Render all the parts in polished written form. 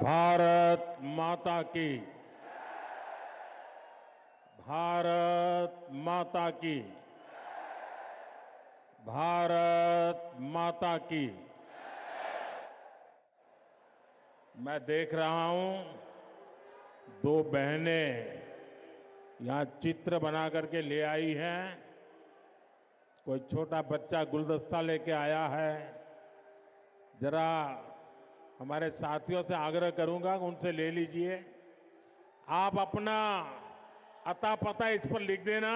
भारत माता की। भारत माता की। भारत माता की। मैं देख रहा हूं दो बहनें यहां चित्र बना करके ले आई हैं। कोई छोटा बच्चा गुलदस्ता लेके आया है। जरा हमारे साथियों से आग्रह करूंगा कि उनसे ले लीजिए। आप अपना अता पता इस पर लिख देना,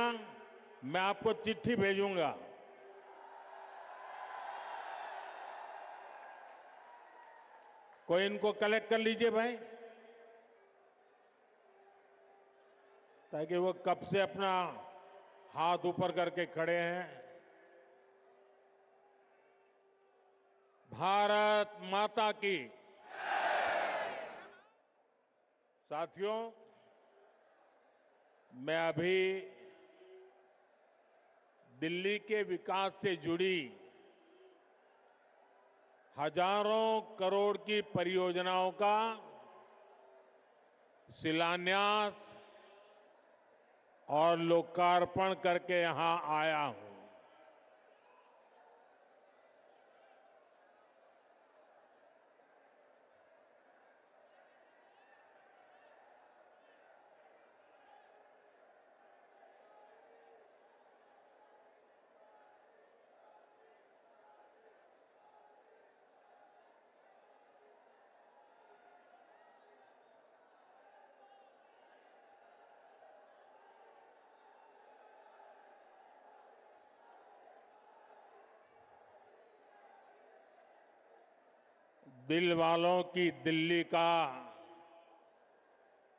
मैं आपको चिट्ठी भेजूंगा। कोई इनको कलेक्ट कर लीजिए भाई, ताकि वो कब से अपना हाथ ऊपर करके खड़े हैं। भारत माता की। साथियों, मैं अभी दिल्ली के विकास से जुड़ी हजारों करोड़ की परियोजनाओं का शिलान्यास और लोकार्पण करके यहां आया हूं। दिल वालों की दिल्ली का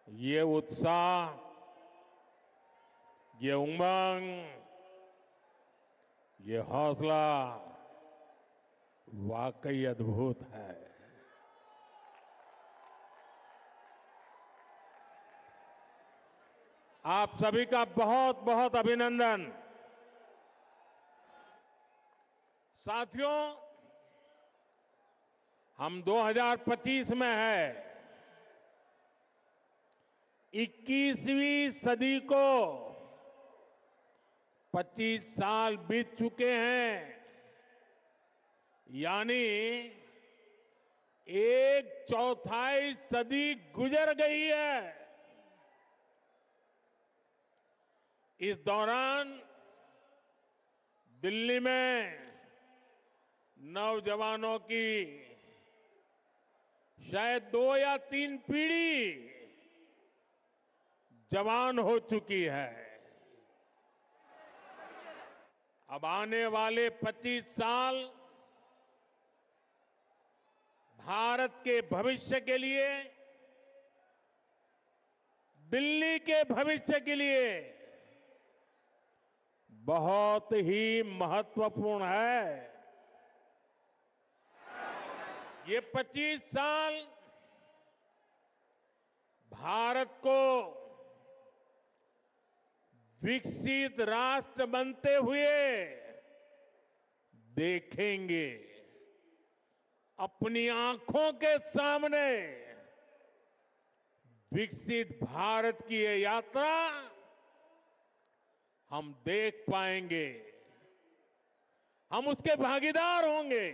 ये उत्साह, ये उमंग, ये हौसला वाकई अद्भुत है। आप सभी का बहुत बहुत अभिनंदन। साथियों, हम 2025 में है। 21वीं सदी को 25 साल बीत चुके हैं, यानी एक चौथाई सदी गुजर गई है। इस दौरान दिल्ली में नौजवानों की शायद 2 या 3 पीढ़ी जवान हो चुकी है। अब आने वाले 25 साल भारत के भविष्य के लिए, दिल्ली के भविष्य के लिए बहुत ही महत्वपूर्ण है। ये 25 साल भारत को विकसित राष्ट्र बनते हुए देखेंगे। अपनी आंखों के सामने विकसित भारत की ये यात्रा हम देख पाएंगे। हम उसके भागीदार होंगे।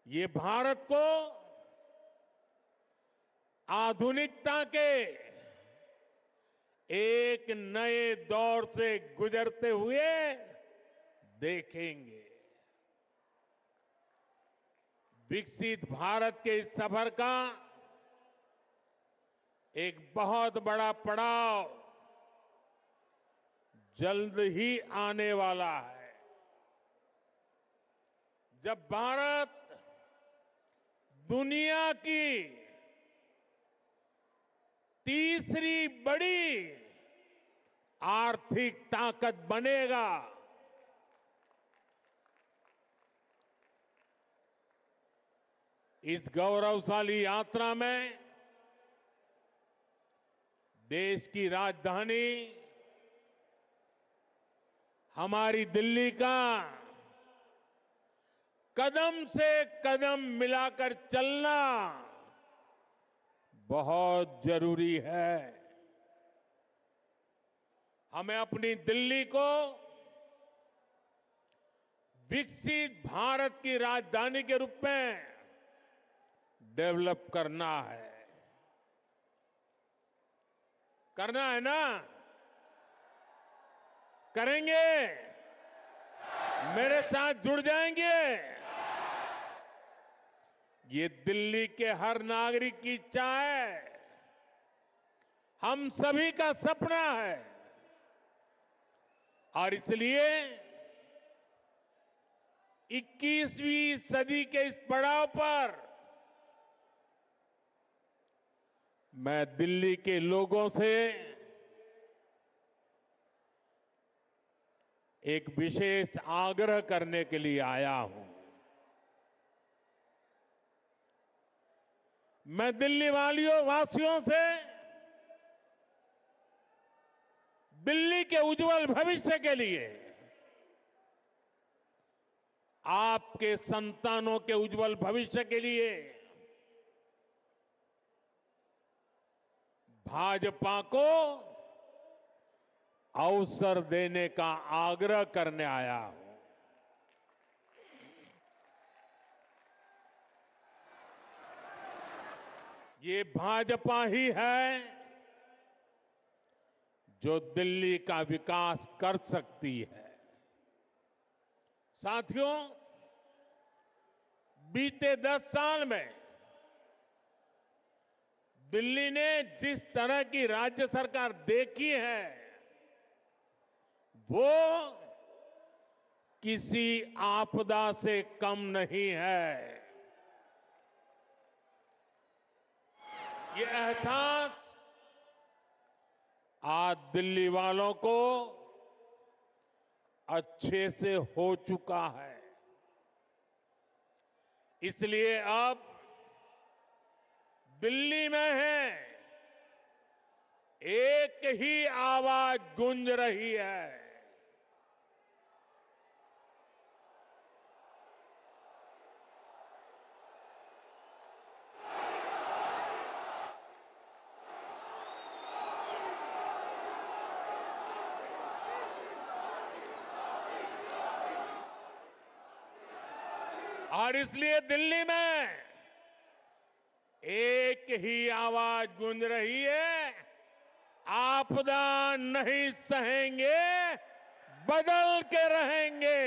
ये भारत को आधुनिकता के एक नए दौर से गुजरते हुए देखेंगे। विकसित भारत के इस सफर का एक बहुत बड़ा पड़ाव जल्द ही आने वाला है, जब भारत दुनिया की तीसरी बड़ी आर्थिक ताकत बनेगा। इस गौरवशाली यात्रा में देश की राजधानी हमारी दिल्ली का कदम से कदम मिलाकर चलना बहुत जरूरी है। हमें अपनी दिल्ली को विकसित भारत की राजधानी के रूप में डेवलप करना है। करना है ना? करेंगे? मेरे साथ जुड़ जाएंगे? ये दिल्ली के हर नागरिक की इच्छा है, हम सभी का सपना है। और इसलिए 21वीं सदी के इस पड़ाव पर मैं दिल्ली के लोगों से एक विशेष आग्रह करने के लिए आया हूं। मैं दिल्ली वासियों से दिल्ली के उज्जवल भविष्य के लिए, आपके संतानों के उज्जवल भविष्य के लिए भाजपा को अवसर देने का आग्रह करने आया हूं। ये भाजपा ही है जो दिल्ली का विकास कर सकती है। साथियों, बीते 10 साल में दिल्ली ने जिस तरह की राज्य सरकार देखी है, वो किसी आपदा से कम नहीं है। ये एहसास आज दिल्ली वालों को अच्छे से हो चुका है। इसलिए अब दिल्ली में है एक ही आवाज गूंज रही है। और इसलिए दिल्ली में एक ही आवाज गूंज रही है, आपदा नहीं सहेंगे, बदल के रहेंगे।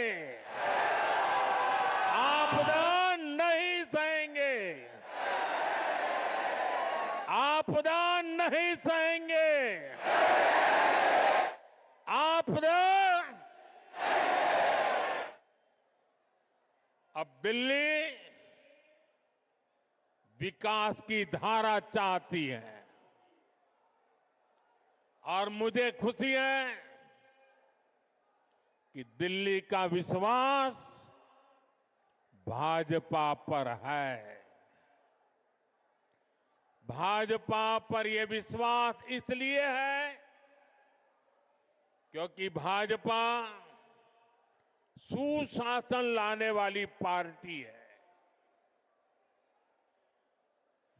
आपदा नहीं सहेंगे, आपदा नहीं सहेंगे, आपदा। अब दिल्ली विकास की धारा चाहती है और मुझे खुशी है कि दिल्ली का विश्वास भाजपा पर है। भाजपा पर यह विश्वास इसलिए है क्योंकि भाजपा सुशासन लाने वाली पार्टी है।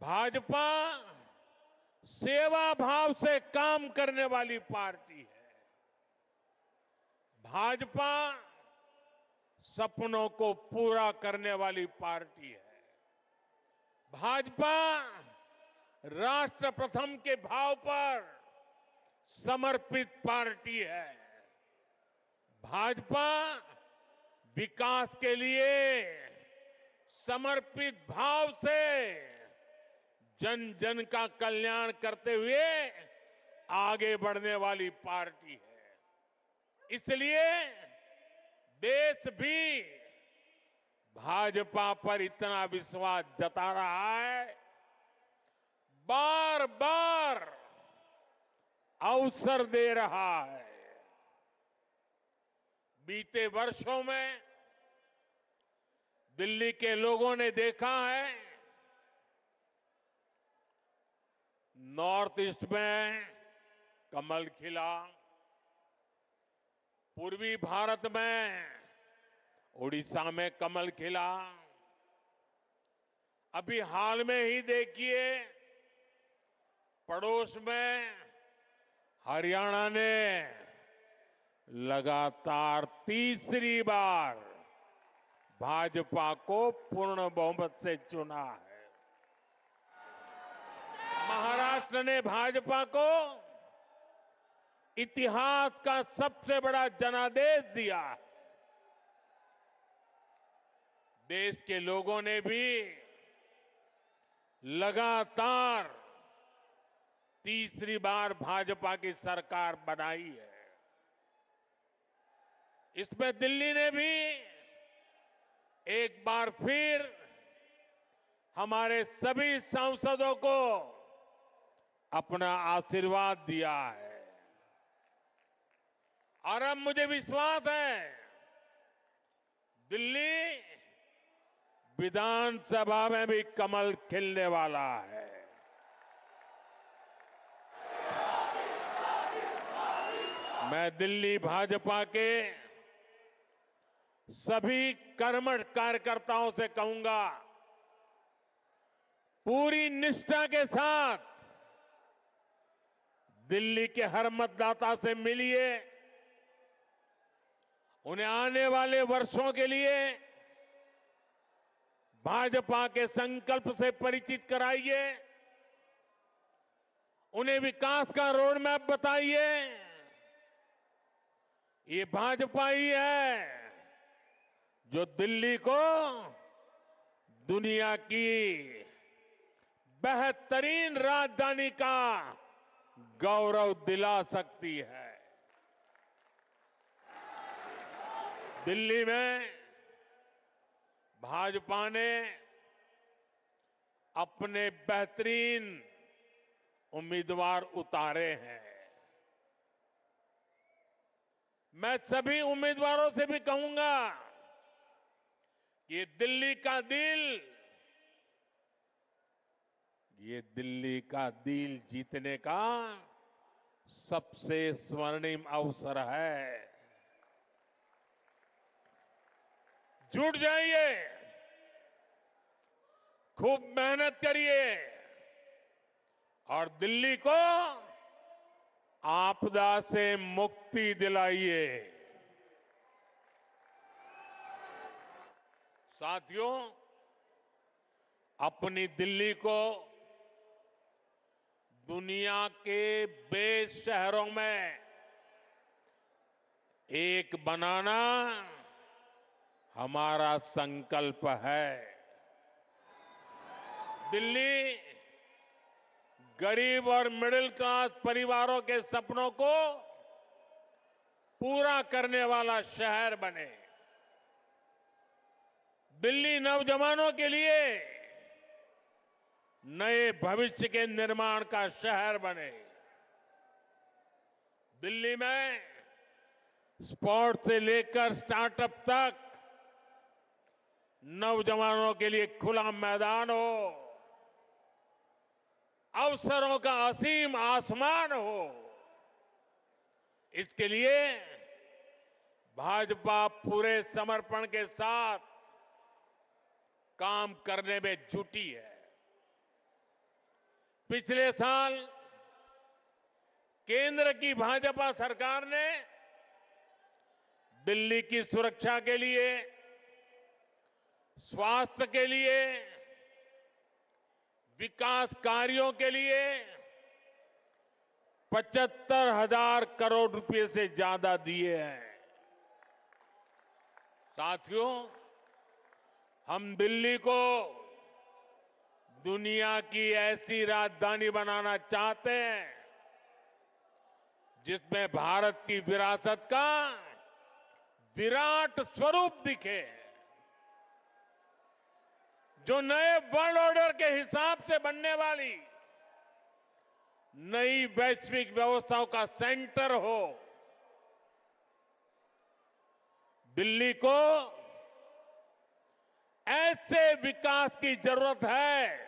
भाजपा सेवा भाव से काम करने वाली पार्टी है। भाजपा सपनों को पूरा करने वाली पार्टी है। भाजपा राष्ट्र प्रथम के भाव पर समर्पित पार्टी है। भाजपा विकास के लिए समर्पित भाव से जन जन का कल्याण करते हुए आगे बढ़ने वाली पार्टी है। इसलिए देश भी भाजपा पर इतना विश्वास जता रहा है, बार बार अवसर दे रहा है। बीते वर्षों में दिल्ली के लोगों ने देखा है, नॉर्थ ईस्ट में कमल खिला, पूर्वी भारत में उड़ीसा में कमल खिला। अभी हाल में ही देखिए, पड़ोस में हरियाणा ने लगातार तीसरी बार भाजपा को पूर्ण बहुमत से चुना है। महाराष्ट्र ने भाजपा को इतिहास का सबसे बड़ा जनादेश दिया है। देश के लोगों ने भी लगातार तीसरी बार भाजपा की सरकार बनाई है। इसमें दिल्ली ने भी एक बार फिर हमारे सभी सांसदों को अपना आशीर्वाद दिया है। और अब मुझे विश्वास है, दिल्ली विधानसभा में भी कमल खिलने वाला है। मैं दिल्ली भाजपा के सभी कर्मठ कार्यकर्ताओं से कहूंगा, पूरी निष्ठा के साथ दिल्ली के हर मतदाता से मिलिए, उन्हें आने वाले वर्षों के लिए भाजपा के संकल्प से परिचित कराइए, उन्हें विकास का रोड मैप बताइए। ये भाजपा ही है जो दिल्ली को दुनिया की बेहतरीन राजधानी का गौरव दिला सकती है। दिल्ली में भाजपा ने अपने बेहतरीन उम्मीदवार उतारे हैं। मैं सभी उम्मीदवारों से भी कहूंगा कि ये दिल्ली का दिल जीतने का सबसे स्वर्णिम अवसर है। जुट जाइए, खूब मेहनत करिए और दिल्ली को आपदा से मुक्ति दिलाइए। साथियों, अपनी दिल्ली को दुनिया के बेस्ट शहरों में एक बनाना हमारा संकल्प है। दिल्ली गरीब और मिडिल क्लास परिवारों के सपनों को पूरा करने वाला शहर बने। दिल्ली नौजवानों के लिए नए भविष्य के निर्माण का शहर बने। दिल्ली में स्पोर्ट्स से लेकर स्टार्टअप तक नौजवानों के लिए खुला मैदान हो, अवसरों का असीम आसमान हो। इसके लिए भाजपा पूरे समर्पण के साथ काम करने में जुटी है। पिछले साल केंद्र की भाजपा सरकार ने दिल्ली की सुरक्षा के लिए, स्वास्थ्य के लिए, विकास कार्यों के लिए 75,000 करोड़ रुपए से ज्यादा दिए हैं। साथियों, हम दिल्ली को दुनिया की ऐसी राजधानी बनाना चाहते हैं जिसमें भारत की विरासत का विराट स्वरूप दिखे, जो नए वर्ल्ड ऑर्डर के हिसाब से बनने वाली नई वैश्विक व्यवस्थाओं का सेंटर हो। दिल्ली को ऐसे विकास की जरूरत है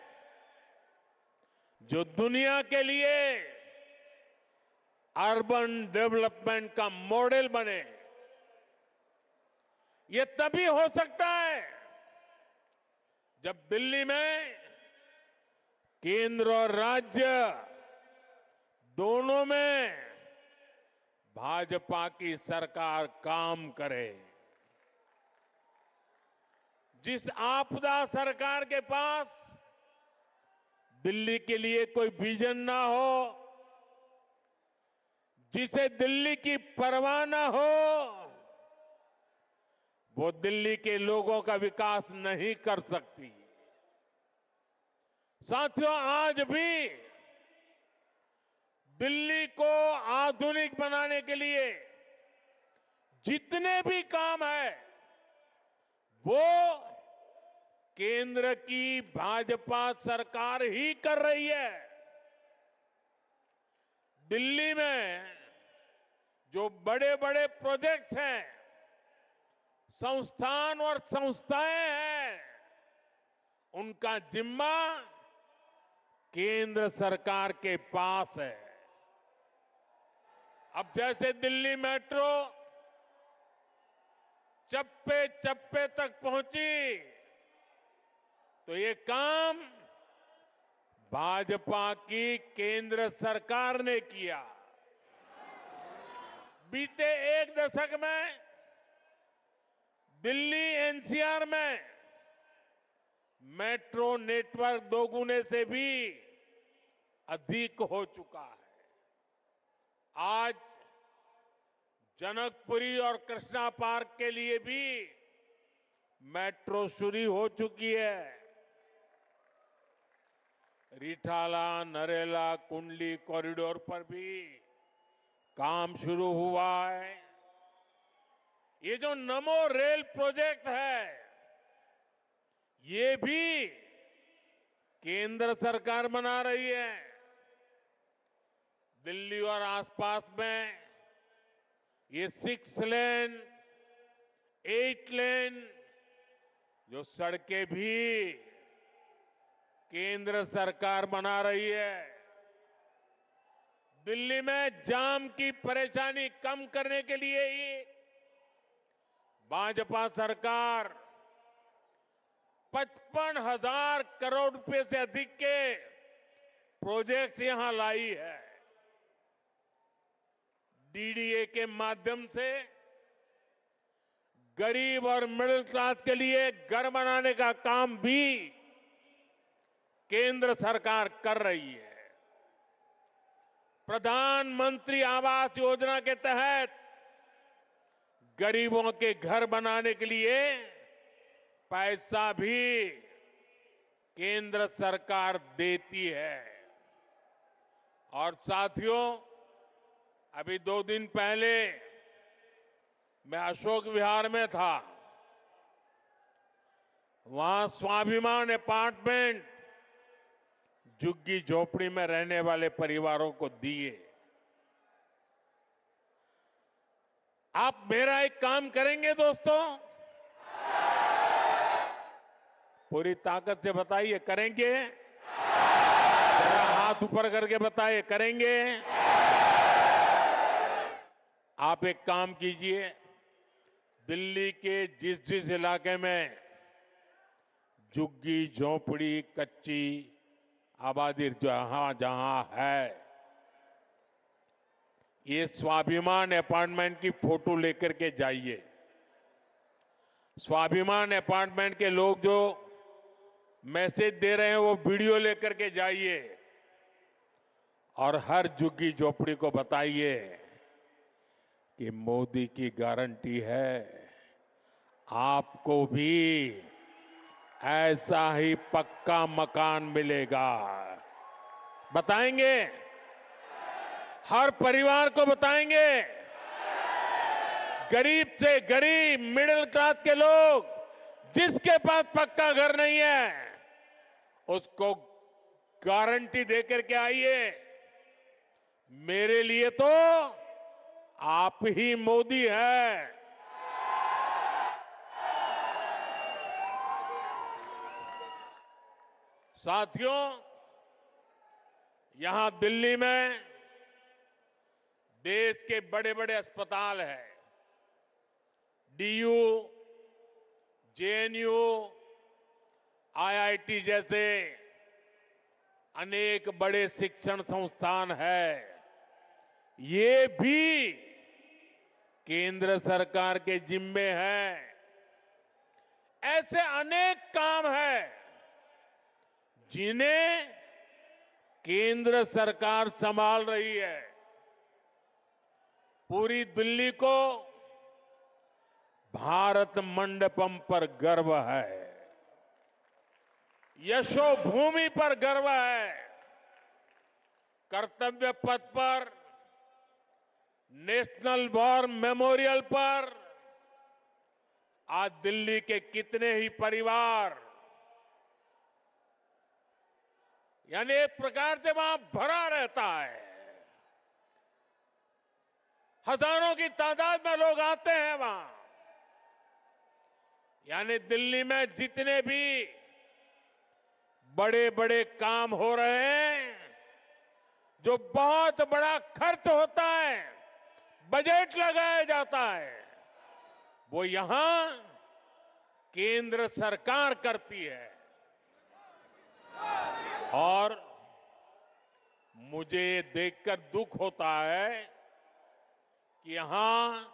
जो दुनिया के लिए अर्बन डेवलपमेंट का मॉडल बने। ये तभी हो सकता है जब दिल्ली में केंद्र और राज्य दोनों में भाजपा की सरकार काम करे। जिस आपदा सरकार के पास दिल्ली के लिए कोई विजन ना हो, जिसे दिल्ली की परवाह ना हो, वो दिल्ली के लोगों का विकास नहीं कर सकती। साथियों, आज भी दिल्ली को आधुनिक बनाने के लिए जितने भी काम है वो केंद्र की भाजपा सरकार ही कर रही है। दिल्ली में जो बड़े बड़े प्रोजेक्ट्स हैं, संस्थान और संस्थाएं हैं, उनका जिम्मा केंद्र सरकार के पास है। अब जैसे दिल्ली मेट्रो चप्पे चप्पे तक पहुंची, तो ये काम भाजपा की केंद्र सरकार ने किया। बीते एक दशक में दिल्ली एनसीआर में मेट्रो नेटवर्क दोगुने से भी अधिक हो चुका है। आज जनकपुरी और कृष्णा पार्क के लिए भी मेट्रो शुरू हो चुकी है। रिठाला, नरेला, कुंडली कॉरिडोर पर भी काम शुरू हुआ है। ये जो नमो रेल प्रोजेक्ट है, ये भी केंद्र सरकार बना रही है। दिल्ली और आसपास में ये 6 लेन, 8 लेन जो सड़कें भी केंद्र सरकार बना रही है। दिल्ली में जाम की परेशानी कम करने के लिए ही भाजपा सरकार 55,000 करोड़ रुपए से अधिक के प्रोजेक्ट्स यहां लाई है। डीडीए के माध्यम से गरीब और मिडिल क्लास के लिए घर बनाने का काम भी केंद्र सरकार कर रही है। प्रधानमंत्री आवास योजना के तहत गरीबों के घर बनाने के लिए पैसा भी केंद्र सरकार देती है। और साथियों, अभी 2 दिन पहले मैं अशोक विहार में था। वहां स्वाभिमान अपार्टमेंट झुग्गी झोपड़ी में रहने वाले परिवारों को दिए। आप मेरा एक काम करेंगे दोस्तों? पूरी ताकत से बताइए, करेंगे? जरा हाथ ऊपर करके बताइए, करेंगे? आप एक काम कीजिए, दिल्ली के जिस जिस इलाके में झुग्गी झोपड़ी कच्ची आबादी जहां जहां है, ये स्वाभिमान अपार्टमेंट की फोटो लेकर के जाइए। स्वाभिमान अपार्टमेंट के लोग जो मैसेज दे रहे हैं वो वीडियो लेकर के जाइए और हर झुग्गी झोपड़ी को बताइए कि मोदी की गारंटी है, आपको भी ऐसा ही पक्का मकान मिलेगा। बताएंगे? हर परिवार को बताएंगे। गरीब से गरीब, मिडिल क्लास के लोग, जिसके पास पक्का घर नहीं है, उसको गारंटी देकर के आइए। मेरे लिए तो आप ही मोदी है। साथियों, यहां दिल्ली में देश के बड़े बड़े अस्पताल हैं। डीयू, जेएनयू, आईआईटी जैसे अनेक बड़े शिक्षण संस्थान है, ये भी केंद्र सरकार के जिम्मे है। ऐसे अनेक काम हैं जिन्हें केंद्र सरकार संभाल रही है। पूरी दिल्ली को भारत मंडपम पर गर्व है, यशोभूमि पर गर्व है। कर्तव्य पथ पर, नेशनल वॉर मेमोरियल पर आज दिल्ली के कितने ही परिवार, यानी एक प्रकार से वहां भरा रहता है। हजारों की तादाद में लोग आते हैं वहां। यानी दिल्ली में जितने भी बड़े बड़े काम हो रहे हैं, जो बहुत बड़ा खर्च होता है, बजट लगाया जाता है, वो यहां केंद्र सरकार करती है। और मुझे ये देखकर दुख होता है कि यहां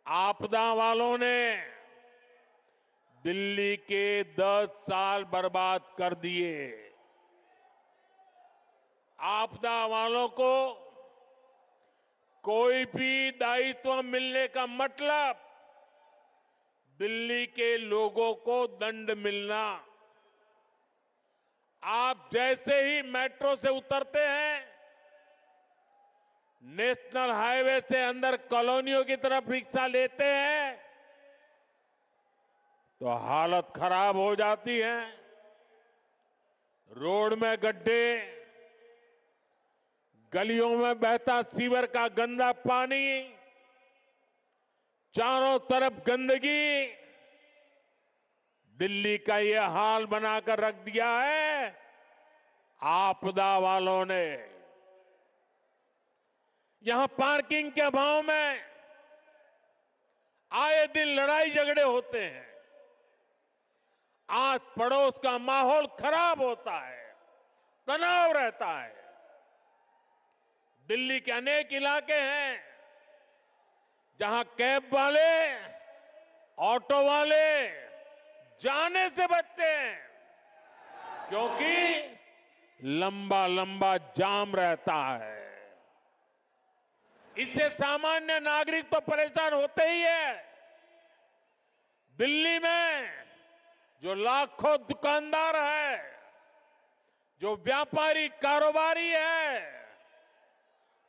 आपदा वालों ने दिल्ली के 10 साल बर्बाद कर दिए। आपदा वालों को कोई भी दायित्व मिलने का मतलब दिल्ली के लोगों को दंड मिलना। आप जैसे ही मेट्रो से उतरते हैं, नेशनल हाईवे से अंदर कॉलोनियों की तरफ रिक्शा लेते हैं, तो हालत खराब हो जाती है। रोड में गड्ढे, गलियों में बहता सीवर का गंदा पानी, चारों तरफ गंदगी, दिल्ली का ये हाल बनाकर रख दिया है आपदा वालों ने। यहां पार्किंग के अभाव में आए दिन लड़ाई झगड़े होते हैं। आस पड़ोस का माहौल खराब होता है, तनाव रहता है। दिल्ली के अनेक इलाके हैं जहां कैब वाले, ऑटो वाले जाने से बचते हैं, क्योंकि लंबा लंबा जाम रहता है। इससे सामान्य नागरिक तो परेशान होते ही है। दिल्ली में जो लाखों दुकानदार है, जो व्यापारी कारोबारी है,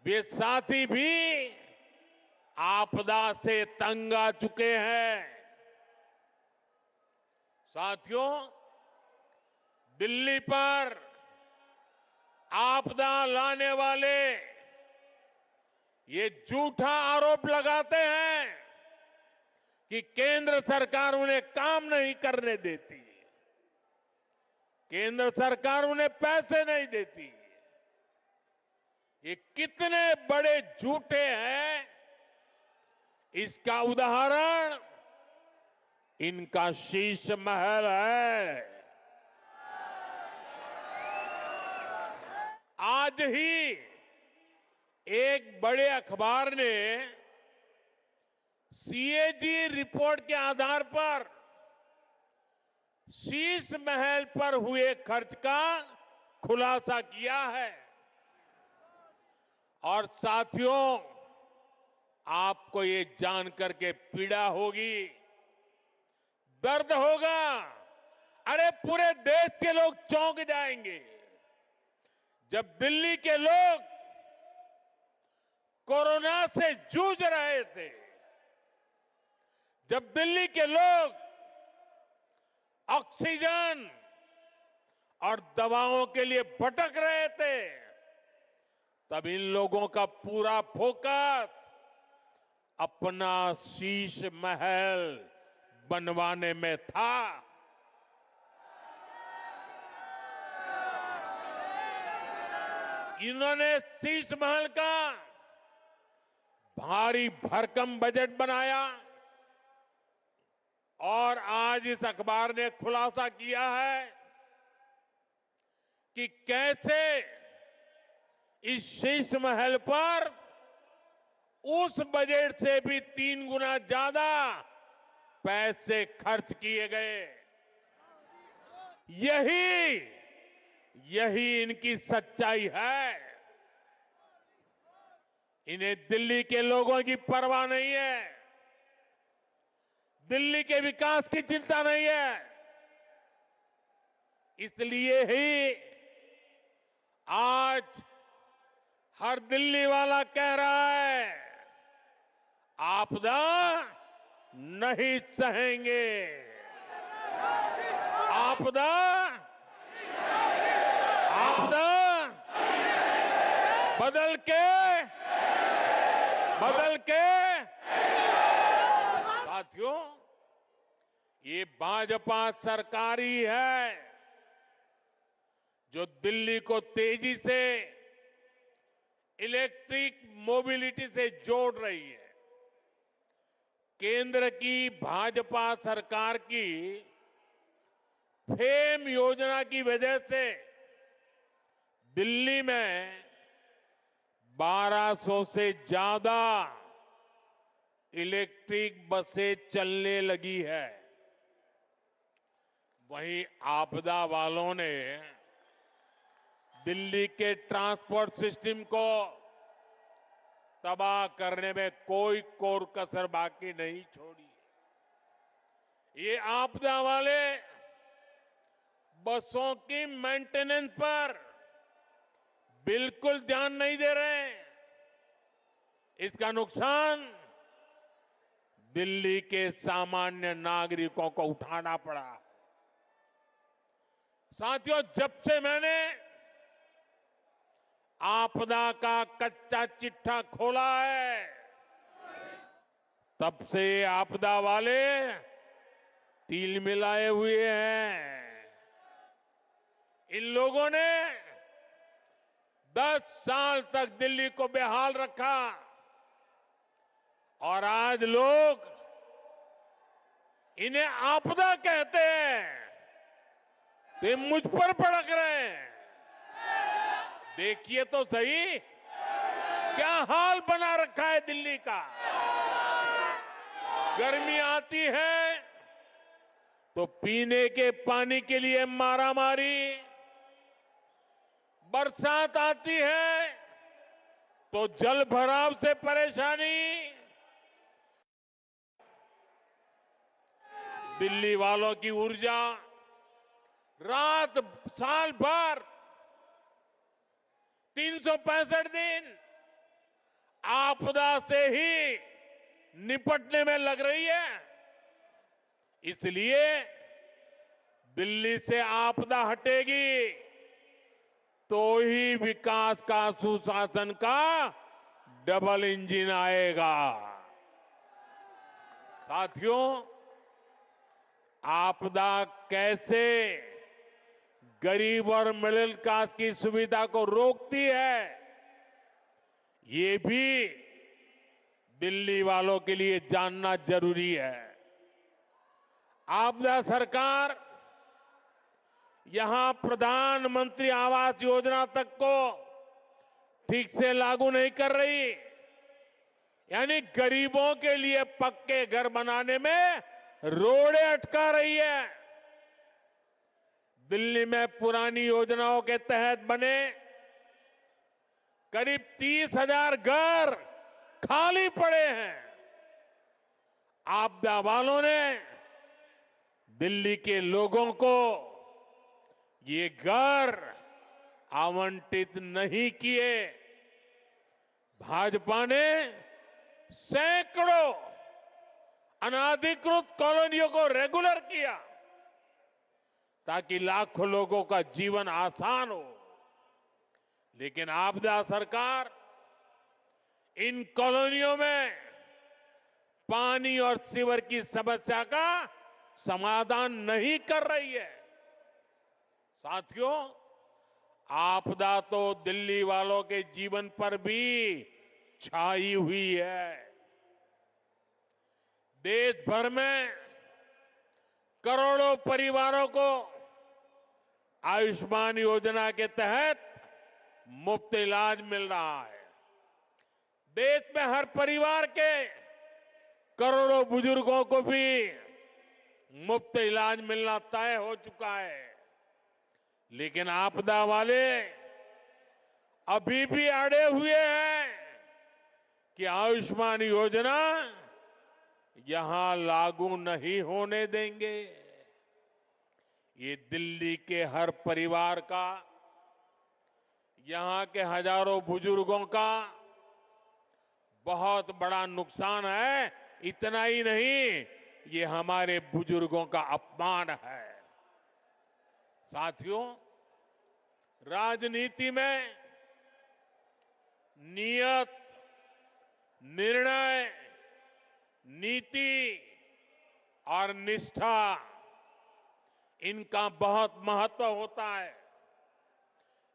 वे साथी भी आपदा से तंग आ चुके हैं। साथियों, दिल्ली पर आपदा लाने वाले ये झूठा आरोप लगाते हैं कि केंद्र सरकार उन्हें काम नहीं करने देती, केंद्र सरकार उन्हें पैसे नहीं देती। ये कितने बड़े झूठे हैं, इसका उदाहरण इनका शीश महल है। आज ही एक बड़े अखबार ने सीएजी रिपोर्ट के आधार पर शीश महल पर हुए खर्च का खुलासा किया है। और साथियों, आपको ये जानकर के पीड़ा होगी, दर्द होगा। अरे पूरे देश के लोग चौंक जाएंगे जब दिल्ली के लोग कोरोना से जूझ रहे थे, जब दिल्ली के लोग ऑक्सीजन और दवाओं के लिए भटक रहे थे, तब इन लोगों का पूरा फोकस अपना शीश महल बनवाने में था। इन्होंने शीश महल का भारी भरकम बजट बनाया, और आज इस अखबार ने खुलासा किया है कि कैसे इस शीश महल पर उस बजट से भी 3 गुना ज्यादा पैसे खर्च किए गए। यही इनकी सच्चाई है। इन्हें दिल्ली के लोगों की परवाह नहीं है, दिल्ली के विकास की चिंता नहीं है। इसलिए ही आज हर दिल्ली वाला कह रहा है, आपदा नहीं सहेंगे, आपदा बदल के साथियों, ये भाजपा सरकार ही है जो दिल्ली को तेजी से इलेक्ट्रिक मोबिलिटी से जोड़ रही है। केंद्र की भाजपा सरकार की फेम योजना की वजह से दिल्ली में 1200 से ज्यादा इलेक्ट्रिक बसें चलने लगी है। वहीं आपदा वालों ने दिल्ली के ट्रांसपोर्ट सिस्टम को तबाह करने में कोई कोर कसर बाकी नहीं छोड़ी। ये आपदा वाले बसों की मेंटेनेंस पर बिल्कुल ध्यान नहीं दे रहे हैं। इसका नुकसान दिल्ली के सामान्य नागरिकों को उठाना पड़ा। साथियों, जब से मैंने आपदा का कच्चा चिट्ठा खोला है, तब से आपदा वाले तिल मिलाए हुए हैं। इन लोगों ने 10 साल तक दिल्ली को बेहाल रखा और आज लोग इन्हें आपदा कहते हैं तो ये मुझ पर भड़क रहे हैं। देखिए तो सही क्या हाल बना रखा है दिल्ली का। गर्मी आती है तो पीने के पानी के लिए मारामारी, बरसात आती है तो जल भराव से परेशानी। दिल्ली वालों की ऊर्जा रात साल भर 365 दिन आपदा से ही निपटने में लग रही है। इसलिए दिल्ली से आपदा हटेगी तो ही विकास का, सुशासन का डबल इंजन आएगा। साथियों, आपदा कैसे गरीब और मिडिल क्लास की सुविधा को रोकती है, ये भी दिल्ली वालों के लिए जानना जरूरी है। आपदा सरकार यहां प्रधानमंत्री आवास योजना तक को ठीक से लागू नहीं कर रही, यानी गरीबों के लिए पक्के घर बनाने में रोड़े अटका रही है। दिल्ली में पुरानी योजनाओं के तहत बने करीब 30,000 घर खाली पड़े हैं। आपदा वालों ने दिल्ली के लोगों को ये घर आवंटित नहीं किए। भाजपा ने सैकड़ों अनाधिकृत कॉलोनियों को रेगुलर किया ताकि लाखों लोगों का जीवन आसान हो। लेकिन आपदा सरकार इन कॉलोनियों में पानी और सीवर की समस्या का समाधान नहीं कर रही है। साथियों, आपदा तो दिल्ली वालों के जीवन पर भी छाई हुई है। देश भर में करोड़ों परिवारों को आयुष्मान योजना के तहत मुफ्त इलाज मिल रहा है। देश में हर परिवार के करोड़ों बुजुर्गों को भी मुफ्त इलाज मिलना तय हो चुका है। लेकिन आपदा वाले अभी भी अड़े हुए हैं कि आयुष्मान योजना यहां लागू नहीं होने देंगे। ये दिल्ली के हर परिवार का, यहां के हजारों बुजुर्गों का बहुत बड़ा नुकसान है। इतना ही नहीं, ये हमारे बुजुर्गों का अपमान है। साथियों, राजनीति में नियत, निर्णय, नीति और निष्ठा, इनका बहुत महत्व होता है।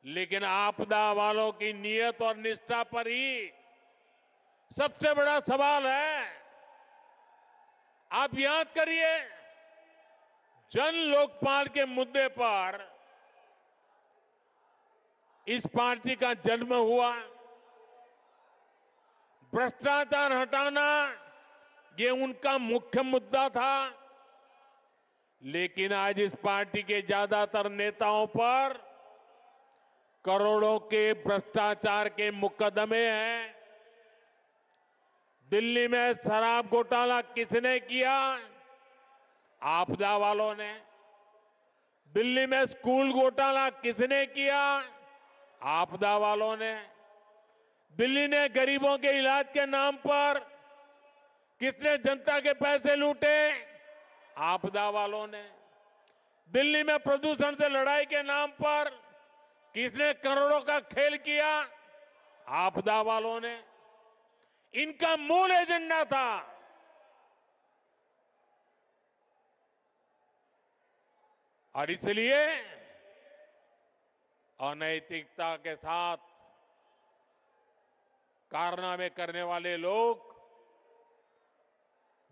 लेकिन आपदा वालों की नियत और निष्ठा पर ही सबसे बड़ा सवाल है। आप याद करिए, जन लोकपाल के मुद्दे पर इस पार्टी का जन्म हुआ। भ्रष्टाचार हटाना ये उनका मुख्य मुद्दा था। लेकिन आज इस पार्टी के ज्यादातर नेताओं पर करोड़ों के भ्रष्टाचार के मुकदमे हैं। दिल्ली में शराब घोटाला किसने किया? आपदा वालों ने। दिल्ली में स्कूल घोटाला किसने किया? आपदा वालों ने। दिल्ली ने गरीबों के इलाज के नाम पर किसने जनता के पैसे लूटे? आपदा वालों ने। दिल्ली में प्रदूषण से लड़ाई के नाम पर किसने करोड़ों का खेल किया? आपदा वालों ने। इनका मूल एजेंडा था और इसलिए अनैतिकता के साथ कारनामे करने वाले लोग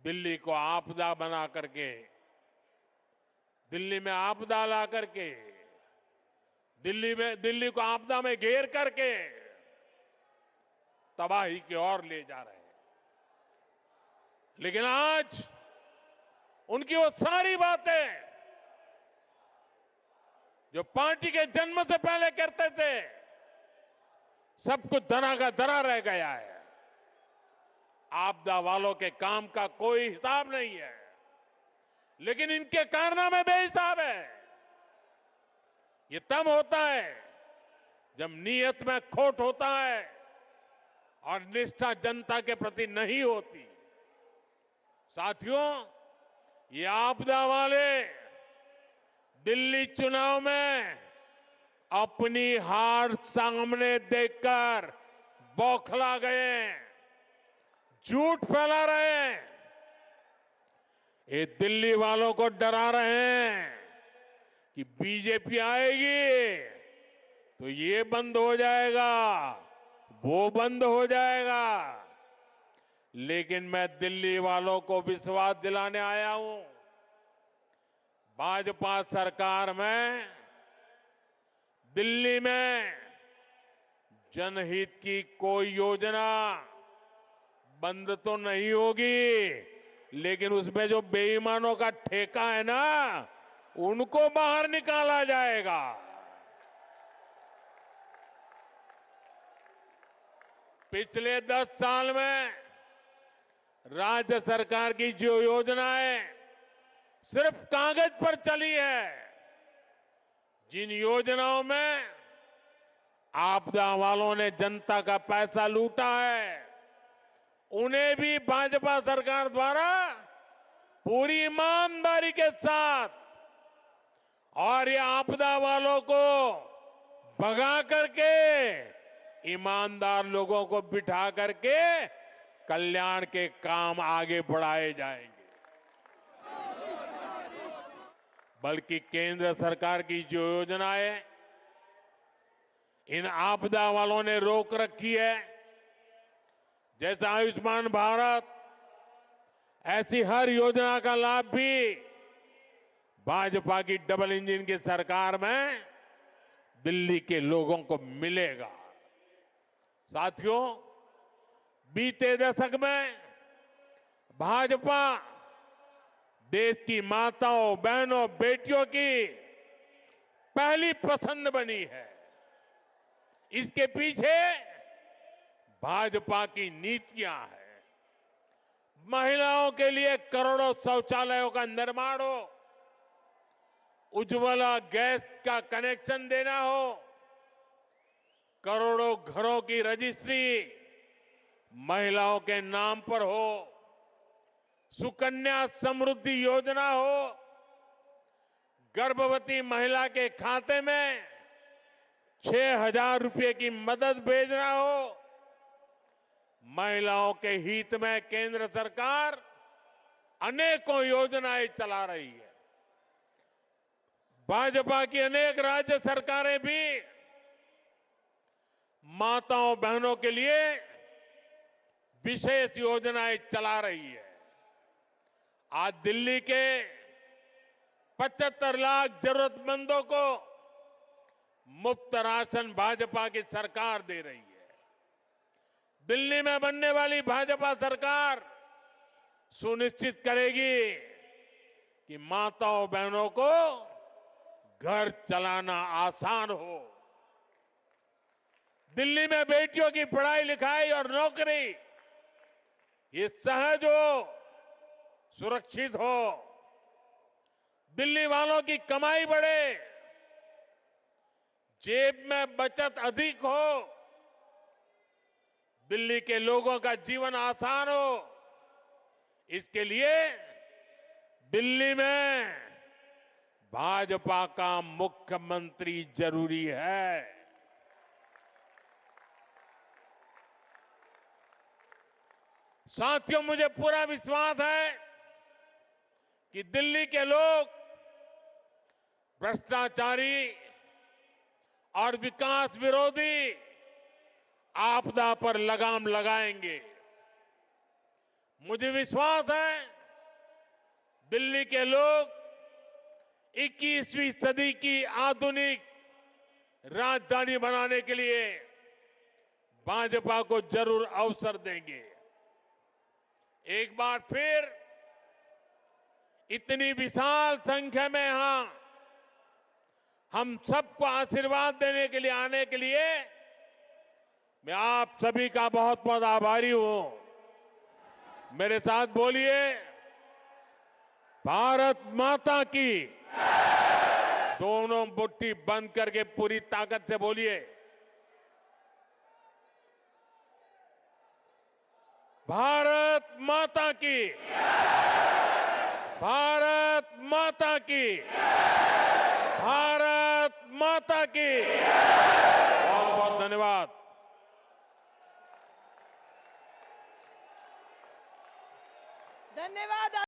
दिल्ली को आपदा बना करके, दिल्ली में आपदा ला करके, दिल्ली को आपदा में घेर करके तबाही की ओर ले जा रहे हैं। लेकिन आज उनकी वो सारी बातें जो पार्टी के जन्म से पहले करते थे, सब कुछ धरा का धरा रह गया है। आपदा वालों के काम का कोई हिसाब नहीं है, लेकिन इनके कारनामे बेहिसाब है। ये तब होता है जब नीयत में खोट होता है और निष्ठा जनता के प्रति नहीं होती। साथियों, ये आपदा वाले दिल्ली चुनाव में अपनी हार सामने देखकर बौखला गए, झूठ फैला रहे हैं। ये दिल्ली वालों को डरा रहे हैं कि बीजेपी आएगी तो ये बंद हो जाएगा, वो बंद हो जाएगा। लेकिन मैं दिल्ली वालों को विश्वास दिलाने आया हूं, भाजपा सरकार में दिल्ली में जनहित की कोई योजना बंद तो नहीं होगी, लेकिन उसमें जो बेईमानों का ठेका है ना, उनको बाहर निकाला जाएगा। पिछले 10 साल में राज्य सरकार की जो योजनाएं सिर्फ कागज पर चली है, जिन योजनाओं में आपदा वालों ने जनता का पैसा लूटा है, उन्हें भी भाजपा सरकार द्वारा पूरी ईमानदारी के साथ और ये आपदा वालों को भगा करके ईमानदार लोगों को बिठा करके कल्याण के काम आगे बढ़ाए जाएंगे। बल्कि केंद्र सरकार की जो योजनाएं इन आपदा वालों ने रोक रखी है, जैसे आयुष्मान भारत, ऐसी हर योजना का लाभ भी भाजपा की डबल इंजन की सरकार में दिल्ली के लोगों को मिलेगा। साथियों, बीते दशक में भाजपा देश की माताओं, बहनों, बेटियों की पहली पसंद बनी है। इसके पीछे भाजपा की नीतियां हैं। महिलाओं के लिए करोड़ों शौचालयों का निर्माण हो, उज्ज्वला गैस का कनेक्शन देना हो, करोड़ों घरों की रजिस्ट्री महिलाओं के नाम पर हो, सुकन्या समृद्धि योजना हो, गर्भवती महिला के खाते में 6,000 रुपए की मदद भेजना हो। महिलाओं के हित में केंद्र सरकार अनेकों योजनाएं चला रही है। भाजपा की अनेक राज्य सरकारें भी माताओं, बहनों के लिए विशेष योजनाएं चला रही है। आज दिल्ली के 75 लाख जरूरतमंदों को मुफ्त राशन भाजपा की सरकार दे रही है। दिल्ली में बनने वाली भाजपा सरकार सुनिश्चित करेगी कि माताओं, बहनों को घर चलाना आसान हो। दिल्ली में बेटियों की पढ़ाई लिखाई और नौकरी ये सहज हो, सुरक्षित हो। दिल्ली वालों की कमाई बढ़े, जेब में बचत अधिक हो, दिल्ली के लोगों का जीवन आसान हो। इसके लिए दिल्ली में भाजपा का मुख्यमंत्री जरूरी है। साथियों, मुझे पूरा विश्वास है कि दिल्ली के लोग भ्रष्टाचारी और विकास विरोधी आपदा पर लगाम लगाएंगे। मुझे विश्वास है दिल्ली के लोग 21वीं सदी की आधुनिक राजधानी बनाने के लिए भाजपा को जरूर अवसर देंगे। एक बार फिर इतनी विशाल संख्या में यहां हम सबको आशीर्वाद देने के लिए आने के लिए मैं आप सभी का बहुत बहुत आभारी हूं। मेरे साथ बोलिए, भारत माता की। दोनों मुट्ठी बंद करके पूरी ताकत से बोलिए, भारत माता की। भारत माता की। भारत माता की। बहुत बहुत धन्यवाद। धन्यवाद।